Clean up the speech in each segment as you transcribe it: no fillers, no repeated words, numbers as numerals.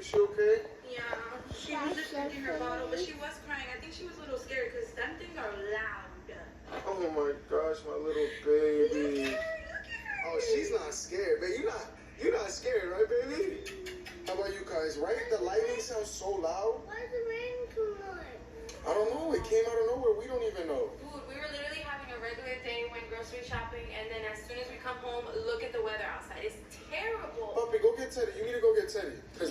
Is she okay? Yeah, she was just drinking her bottle, but she was crying. I think she was a little scared because them things are loud. Oh my gosh, my little baby. Look at her. Oh, she's not scared, baby. You're not scared, right, baby? How about you guys, right? The lightning sounds so loud. Why is it raining too much? I don't know. It came out of nowhere. We don't even know. Dude, we were literally having a regular day, went grocery shopping, and then as soon as we come home, look at the weather outside. It's terrible. Puppy, go get Teddy. You need to go get Teddy. Because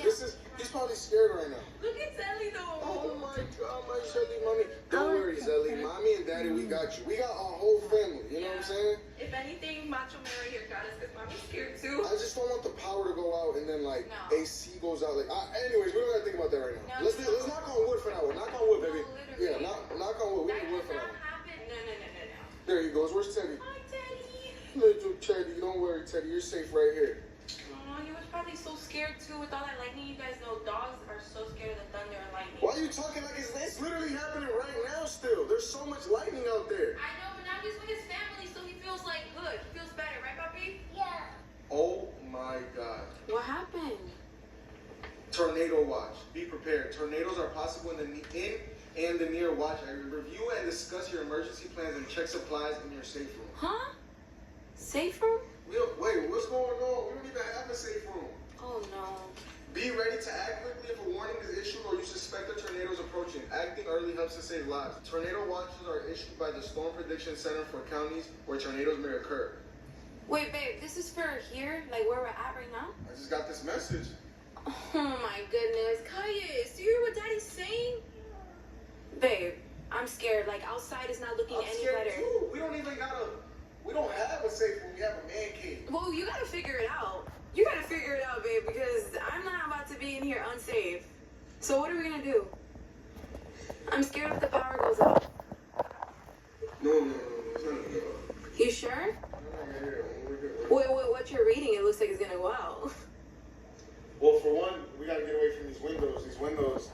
he's probably scared right now. Look at Sally though. Oh my God, my Shelly, mommy. Don't worry, Zelly. Mommy and Daddy, we got you. We got our whole family. You know what I'm saying? If anything, Macho Man right here got us because mommy's scared too. I just don't want the power to go out and then like No. AC goes out. Like, anyways, we don't gotta think about that right now. No, let's knock on wood for that one. Knock on wood, baby. No, literally. Yeah, knock on wood. We That need wood does for not that one. happen. No. There he goes. Where's Teddy? Hi, Teddy. Little Teddy, don't worry, Teddy. You're safe right here. Oh, he was probably so scared too with all that lightning. You guys know dogs are so scared of the thunder and lightning. Why are you talking like it's literally happening right now still? There's so much lightning out there. I know, but now he's with his family, so he feels like good. He feels better, right, Papi? Yeah. Oh my God. What happened? Tornado watch. Be prepared. Tornadoes are possible in and the near watch area. Review and discuss your emergency plans and check supplies in your safe room. Huh? Safe room? Wait, what's going on? We don't even have a safe room. Oh no. Be ready to act quickly if a warning is issued or you suspect a tornado is approaching. Acting early helps to save lives. Tornado watches are issued by the Storm Prediction Center for counties where tornadoes may occur. Wait, babe, this is for here? Like where we're at right now? I just got this message. Oh my goodness. Caius, do you hear what Daddy's saying? Babe, I'm scared. Like outside is not looking I'm any scared better. too. We don't have a safe room. We have a man cave. Well, you gotta figure it out. You gotta figure it out, babe, because I'm not about to be in here unsafe. So what are we gonna do? I'm scared if the power goes out. No. It's not good. You sure? Wait, what you're reading, it looks like it's gonna go out. Well, for one, we gotta get away from these windows. These windows,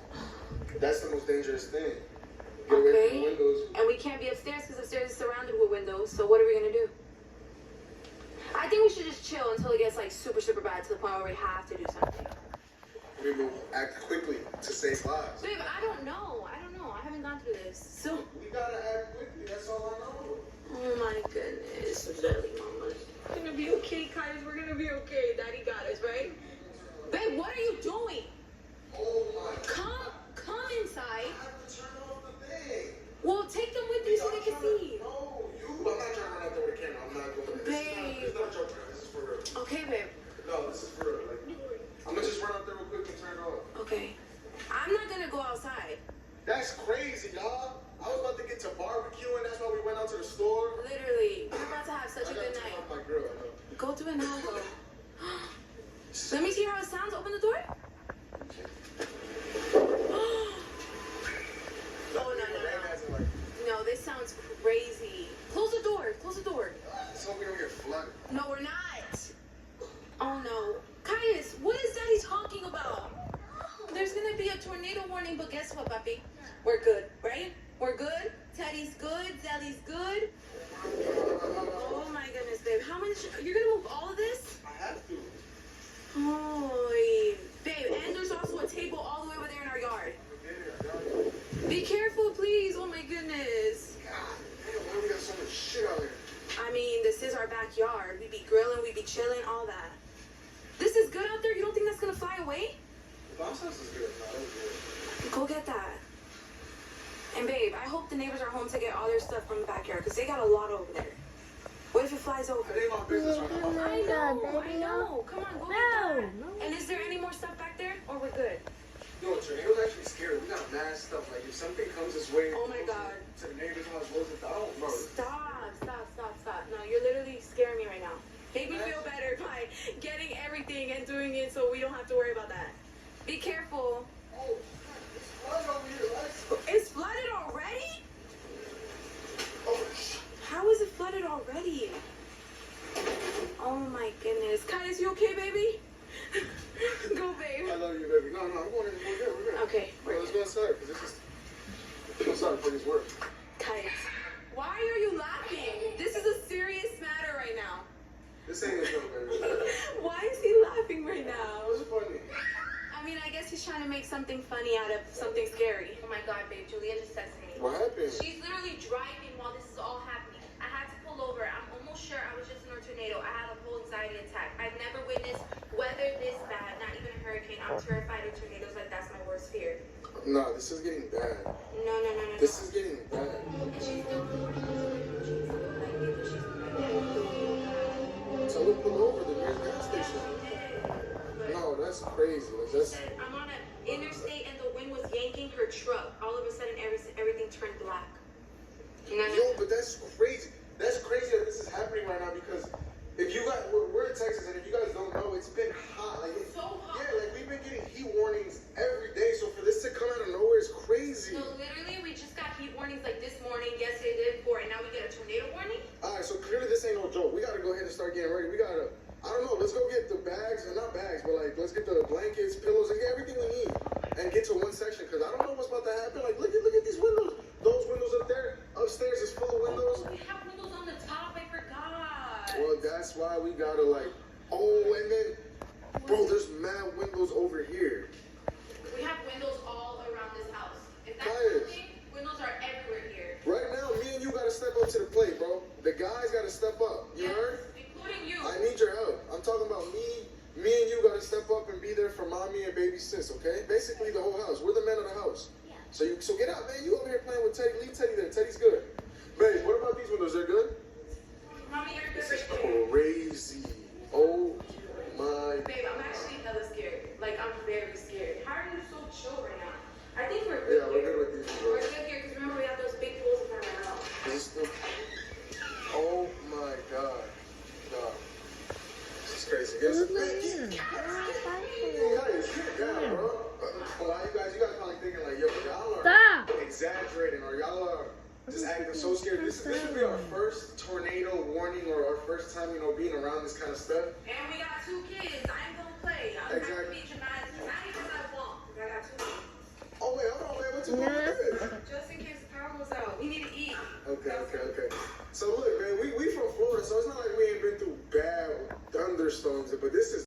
that's the most dangerous thing. Get away from the windows. And we can't be upstairs because upstairs is surrounded with windows. So what are we gonna do? I think we should just chill until it gets like super, super bad to the point where we have to do something. We will act quickly to save lives. Babe, I don't know. I haven't gone through this. So, We gotta act quickly. That's all I know. oh my goodness. Daddy, mama. We're gonna be okay, guys. We're gonna be okay. Daddy got us, right? Babe, what are you doing? Oh my. Come inside. I have to turn off the thing. Well, take them with you so they can see. No, I'm not trying to run out there with a camera. I'm not doing this. Babe. It's not a joke, man. This is for real. Okay, babe. No, this is for real. Like, I'm gonna just run out there real quick and turn it off. Okay. I'm not gonna go outside. That's crazy, y'all. I was about to get to barbecuing. That's why we went out to the store. Literally. We're about to have such a good turn night. off my grill. I know. Go do it now, though. Let me see how it sounds. Open the door. Oh, no. No, this sounds crazy. Close the door. Close the door. Let's hope we don't get flooded. No, we're not. Oh, no. Caius, what is Daddy talking about? There's going to be a tornado warning, but guess what, Papi? We're good, right? We're good. Teddy's good. Zelly's good. Oh, my goodness, babe. How much? You're going to move all of this? I have to. Holy, babe, and there's also a table all the way over there in our yard. Be careful, please. Oh my goodness. God damn, why we got so much shit out here? I mean, this is our backyard. We be grilling, we be chilling, all that. This is good out there. You don't think that's gonna fly away? The bounce house is good. No, that was good. Go get that. And babe, I hope the neighbors are home to get all their stuff from the backyard because they got a lot over there. What if it flies over? It ain't my business right now. I know. Come on, go get that. And is there any more stuff back there, or we're good? No, tornadoes actually scary. We got mad stuff. Like, if something comes this way, Oh my God. to the neighbor's house, what is it? I don't know. Stop. No, you're literally scaring me right now. Make me feel better by getting everything and doing it so we don't have to worry about that. Be careful. Oh, it's flooded over here. Lights. It's flooded already? Oh, shit. How is it flooded already? Oh my goodness. Caius, you okay, baby? Go, babe. I love you, baby. No, I'm going in. We're good. Okay, Well, let's go outside, because this is... I'm sorry for this work. Caius, why are you laughing? This is a serious matter right now. This ain't a joke, baby. Why is he laughing right now? What's funny? I mean, I guess trying to make something funny out of something scary. Oh my god, babe, Julia just texted me. What happened? She's literally driving while this is all happening. I had to pull over. I'm almost sure I was just in a tornado. I had a whole anxiety attack. I've never witnessed weather this bad, not even a hurricane. I'm terrified of tornadoes, like that's my worst fear. No, this is getting bad. No. This is getting bad. And she's still recording. Like, maybe she's Tell her pull over the nearest gas station. No, that's crazy. Like, She that's said, I'm on an interstate and the wind was yanking her truck. All of a sudden, everything turned black. You know? yo, but that's crazy. That's crazy that this is happening right now because if you guys, we're in Texas, and if you guys don't know, it's been hot. Like, It's so hot. Yeah, like we've been getting heat warnings every day. So for this to come out of nowhere is crazy. So literally, we just got heat warnings like this morning, yesterday, the day before, and now we get a tornado warning? All right, so clearly this ain't no joke. We gotta go ahead and start getting ready. We gotta, I don't know, let's go get the bags, and not bags, but like let's get the blankets, pillows, and get everything we need, and get to one section because I don't know what's about to happen. Like look at these windows. Those windows up there, upstairs is full of windows. We have windows on the top, I forgot. Well, that's why we gotta like, oh, and then, bro, there's mad windows over here. We have windows all around this house. If that's Guys. something, windows are everywhere here. Right now, me and you gotta step up to the plate, bro. The guys gotta step up. You Yes, heard? including you. I need your help. I'm talking about me and you gotta step up and be there for mommy and baby sis, okay? Basically the whole house. We're the men of the house. Yeah. So get out, man. You over here playing with Teddy. Leave Teddy there. Teddy's good. Babe, what about these windows? They're good? Mommy, you're good This is right there. crazy. Oh my. Babe, I'm actually hella scared. Like, I'm very scared. How are you so chill right now? I think we're good Yeah, we're here. good with these We're windows. good here because remember we have those big pools in front of our house. Is this still... Oh my god. God. This is crazy. Guys, get down, bro. Why you guys probably thinking like, yo, y'all are Stop. exaggerating or y'all are just acting so scared. This would be our first tornado warning or our first time, being around this kind of stuff. And we got 2 kids. I ain't gonna play. I'm Exactly. not gonna be dramatic. Not even that long. Because I got 2 kids. Oh wait, hold on, man. What's your problem with this? Just in case the power goes out. We need to eat. Okay. So look, man, we from Florida, so it's not like we ain't been through bad thunderstorms, but this is